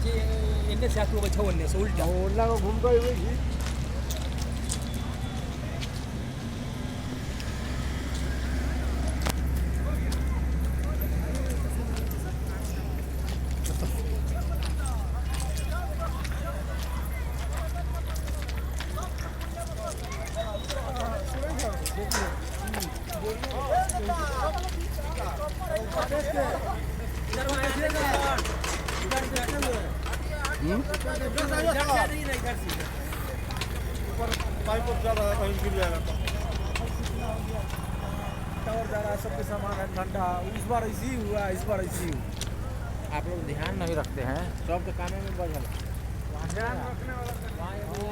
પછી એને સાચું પછી છવન ને ઉલટા ઓલા को घूम गई हुई थी पाइप ज़्यादा कहीं गिर जाएगा टावर जा रहा है सबके सामान है ठंडा इस बार ऐसे ही हुआ इस बार ऐसे ही आप लोग ध्यान नहीं रखते हैं सब के कानों में बजल ध्यान रखने वाला